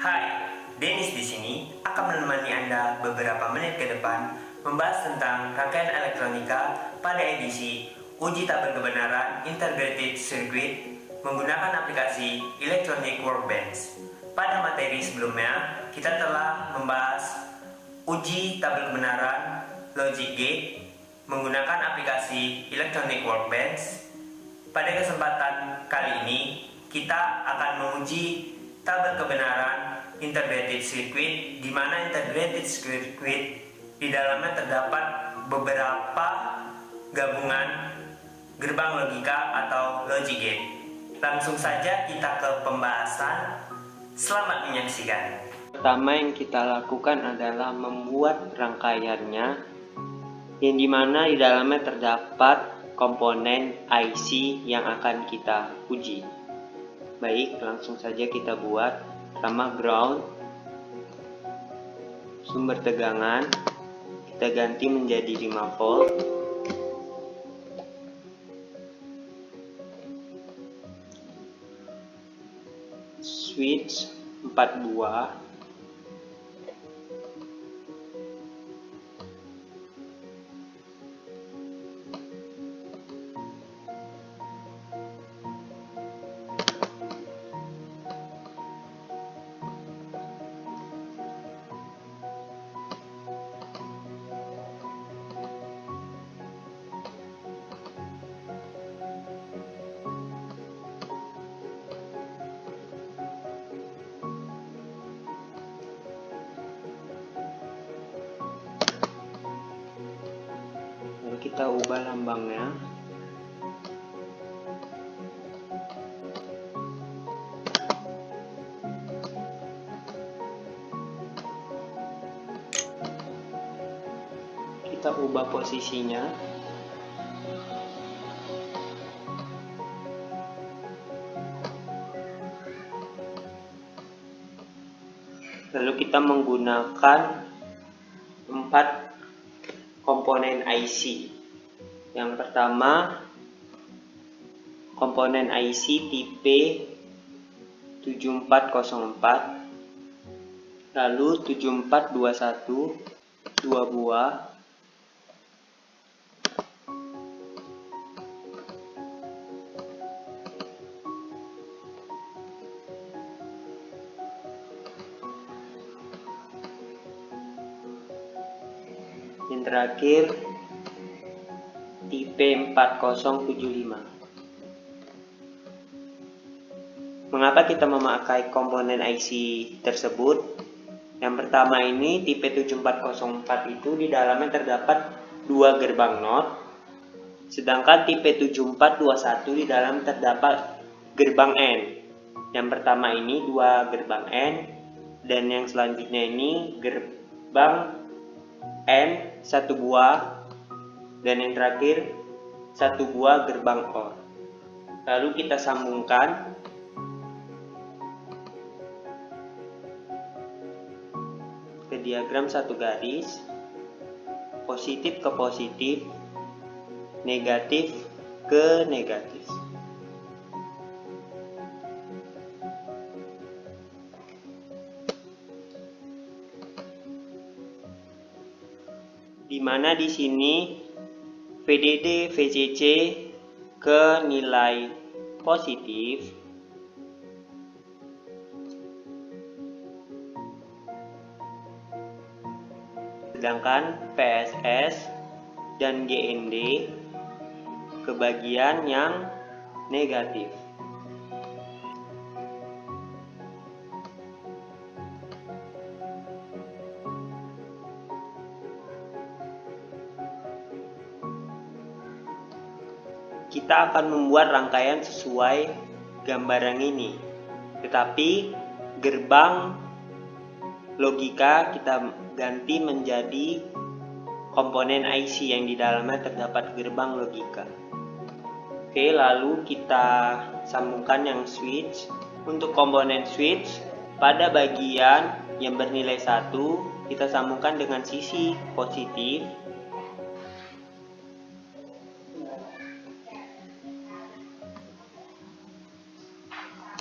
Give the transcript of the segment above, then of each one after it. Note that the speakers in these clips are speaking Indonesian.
Hai, Dennis di sini akan menemani Anda beberapa menit ke depan membahas tentang rangkaian elektronika pada edisi uji tabel kebenaran Integrated Circuit menggunakan aplikasi Electronic Workbench. Pada materi sebelumnya, kita telah membahas uji tabel kebenaran Logic Gate menggunakan aplikasi Electronic Workbench. Pada kesempatan kali ini, kita akan menguji tabel kebenaran Integrated Circuit, di mana Integrated Circuit di dalamnya terdapat beberapa gabungan gerbang logika atau logic gate. Langsung saja kita ke pembahasan. Selamat menyaksikan. Pertama yang kita lakukan adalah membuat rangkaiannya, yang dimana di dalamnya terdapat komponen IC yang akan kita uji. Baik, langsung saja kita buat. Pertama, ground, sumber tegangan kita ganti menjadi 5 volt. Switch 4 buah. Kita ubah lambangnya. Kita ubah posisinya. Lalu kita menggunakan 4 komponen IC. Yang pertama, komponen IC tipe 7404, lalu 7421 2 buah, yang terakhir tipe 4075. Mengapa kita memakai komponen IC tersebut? Yang pertama ini tipe 7404 itu di dalamnya terdapat 2 gerbang NOT, sedangkan tipe 7421 di dalam terdapat gerbang N. Yang pertama ini 2 gerbang N, dan yang selanjutnya ini gerbang N 1 buah, dan yang terakhir 1 buah gerbang OR. Lalu kita sambungkan ke diagram satu garis, positif ke positif, negatif ke negatif. Di mana di sini VDD VCC ke nilai positif, sedangkan PSS dan GND ke bagian yang negatif. Kita akan membuat rangkaian sesuai gambar yang ini, tetapi gerbang logika kita ganti menjadi komponen IC yang di dalamnya terdapat gerbang logika. Oke, lalu kita sambungkan yang switch. Untuk komponen switch, pada bagian yang bernilai 1 kita sambungkan dengan sisi positif,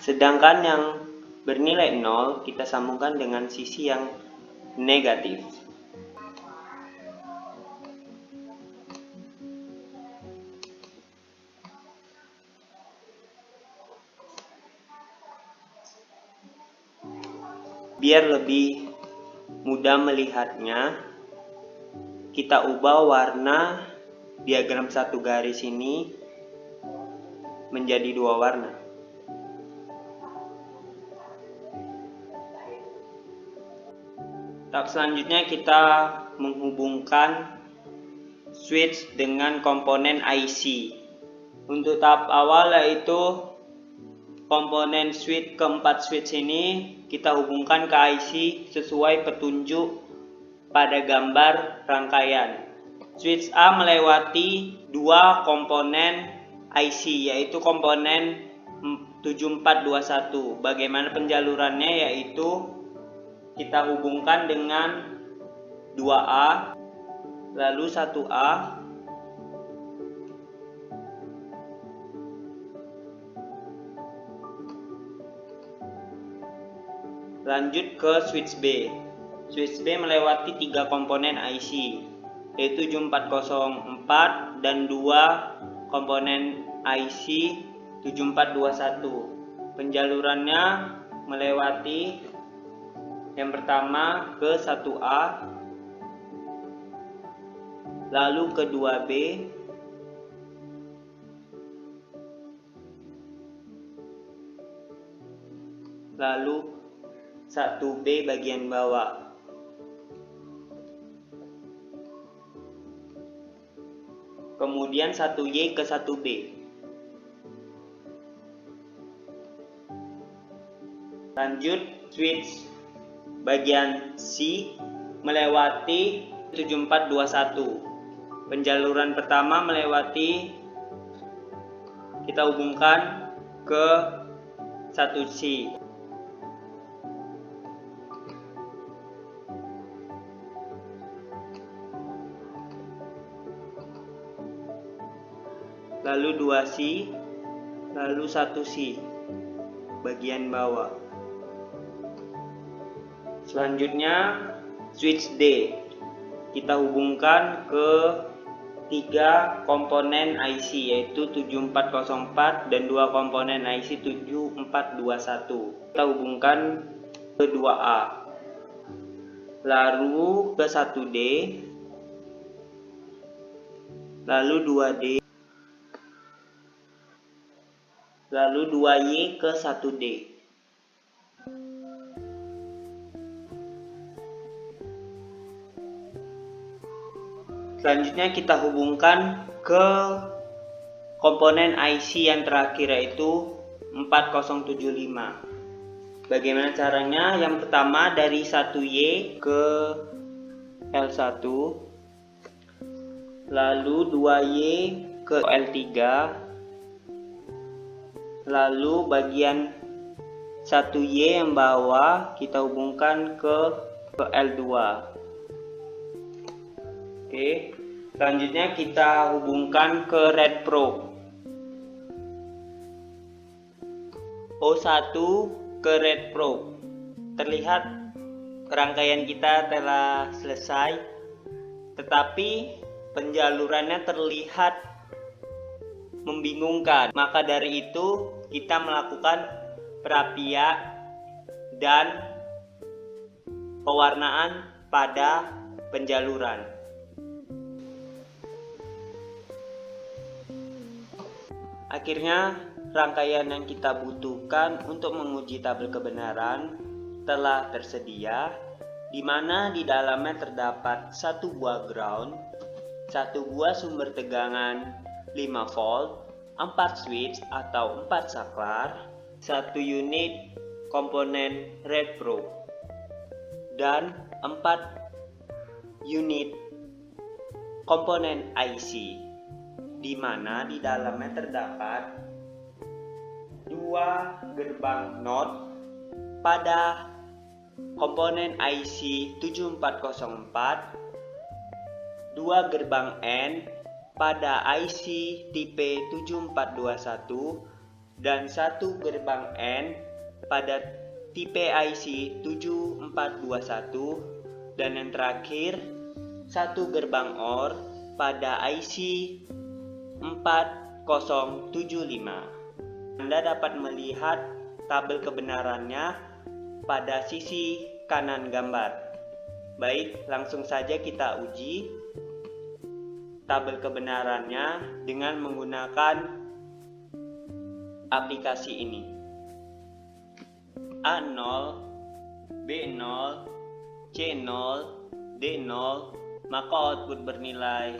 sedangkan yang bernilai 0, kita sambungkan dengan sisi yang negatif. Biar lebih mudah melihatnya, kita ubah warna diagram satu garis ini menjadi dua warna. Tahap selanjutnya kita menghubungkan switch dengan komponen IC. Untuk tahap awal yaitu komponen switch keempat switch ini kita hubungkan ke IC sesuai petunjuk pada gambar rangkaian. Switch A melewati dua komponen IC, yaitu komponen 7421. Bagaimana penjalurannya, yaitu kita hubungkan dengan 2A, lalu 1A, lanjut ke switch B. Switch B melewati tiga komponen IC, yaitu 7404 dan dua komponen IC 7421. Penjalurannya melewati yang pertama ke 1A, lalu ke 2B, lalu 1B bagian bawah. Kemudian 1Y ke 1B. Lanjut switch bagian C melewati 7421. Penjaluran pertama melewati, kita hubungkan ke 1C. Lalu 2C, lalu 1C bagian bawah. Selanjutnya switch D kita hubungkan ke tiga komponen IC, yaitu 7404 dan dua komponen IC 7421. Kita hubungkan ke 2A, lalu ke 1D, lalu 2D, lalu 2Y ke 1D. Selanjutnya kita hubungkan ke komponen IC yang terakhir, yaitu 4075. Bagaimana caranya? Yang pertama dari 1Y ke L1, lalu 2Y ke L3, lalu bagian 1Y yang bawah kita hubungkan ke L2. Oke, selanjutnya kita hubungkan ke red probe. O1 ke red probe. Terlihat rangkaian kita telah selesai, tetapi penjalurannya terlihat membingungkan. Maka dari itu kita melakukan perapian dan pewarnaan pada penjaluran. Akhirnya rangkaian yang kita butuhkan untuk menguji tabel kebenaran telah tersedia, di mana di dalamnya terdapat satu buah ground, satu buah sumber tegangan 5 volt, 4 switch atau 4 saklar, satu unit komponen red probe, dan 4 unit komponen IC, di mana di dalamnya terdapat dua gerbang NOT pada komponen IC 7404, dua gerbang N pada IC tipe 7421, dan satu gerbang N pada tipe IC 7421, dan yang terakhir satu gerbang OR pada IC 4075. Anda dapat melihat tabel kebenarannya pada sisi kanan gambar. Baik, langsung saja kita uji tabel kebenarannya dengan menggunakan aplikasi ini. A0, B0, C0, D0, maka output bernilai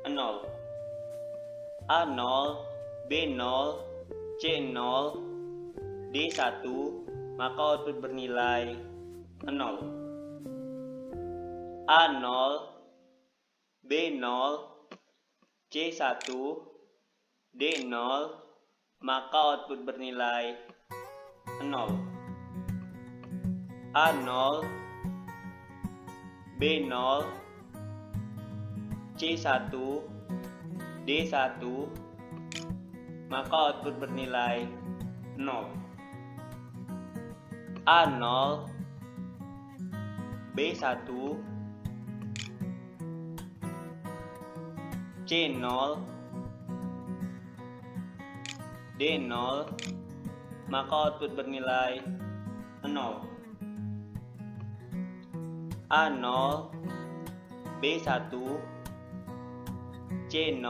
0. A0, B0, C0, D1, maka output bernilai 0. A0, B0, C1, D0, maka output bernilai 0. A0, B0, C1, D1, maka output bernilai 0. A0, B1, C0, D0, maka output bernilai 0. A0, B1, C0,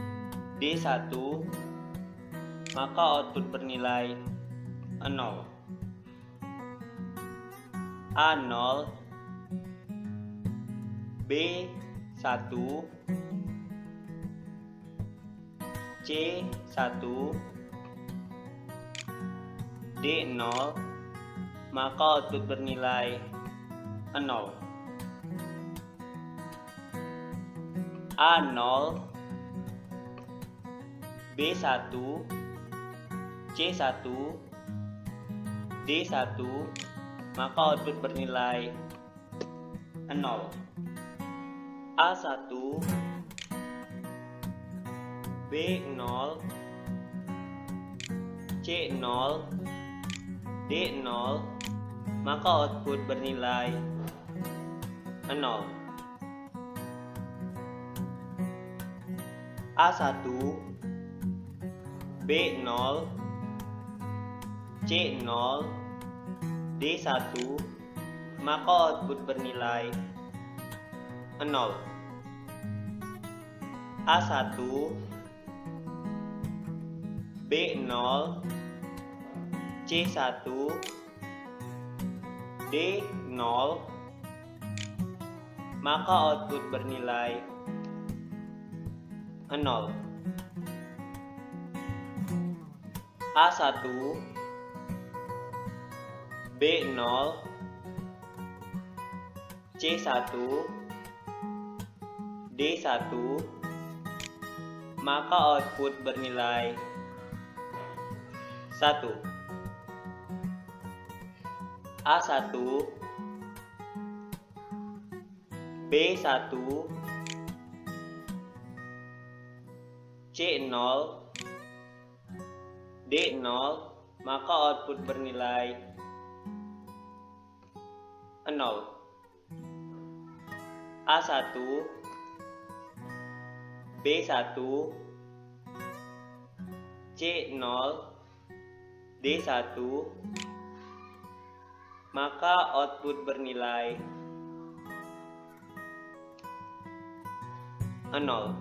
D1, maka output bernilai 0. A0, B1, C1, D0, maka output bernilai 0. A0, B1, C1, D1, maka output bernilai 0. A1, B0, C0, D0, maka output bernilai 0. A1, B0, C0, D1, maka output bernilai 0. A1, B0, C1, D0, maka output bernilai 0. A1, B0, C1, D1, maka output bernilai 1. A1, B1, C0, D0, maka output bernilai 0. A1, B1, C0, D1, maka output bernilai 0.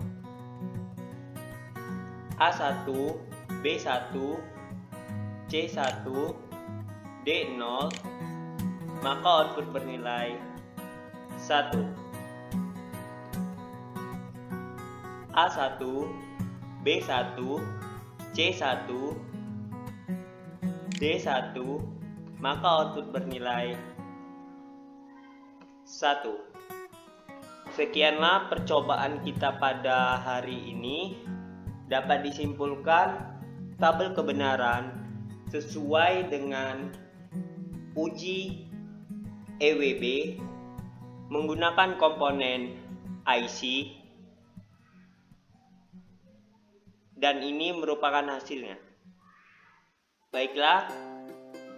A1, B1, C1, D0, maka output bernilai 1. A1, B1, C1, D1, maka output bernilai 1. Sekianlah percobaan kita pada hari ini. Dapat disimpulkan tabel kebenaran sesuai dengan uji EWB menggunakan komponen IC dan ini merupakan hasilnya. Baiklah,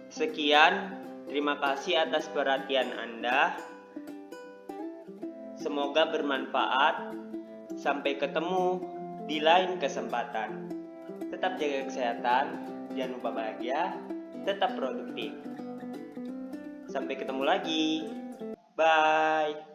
sekian. Terima kasih atas perhatian Anda. Semoga bermanfaat. Sampai ketemu di lain kesempatan. Tetap jaga kesehatan, jangan lupa bahagia, tetap produktif. Sampai ketemu lagi. Bye.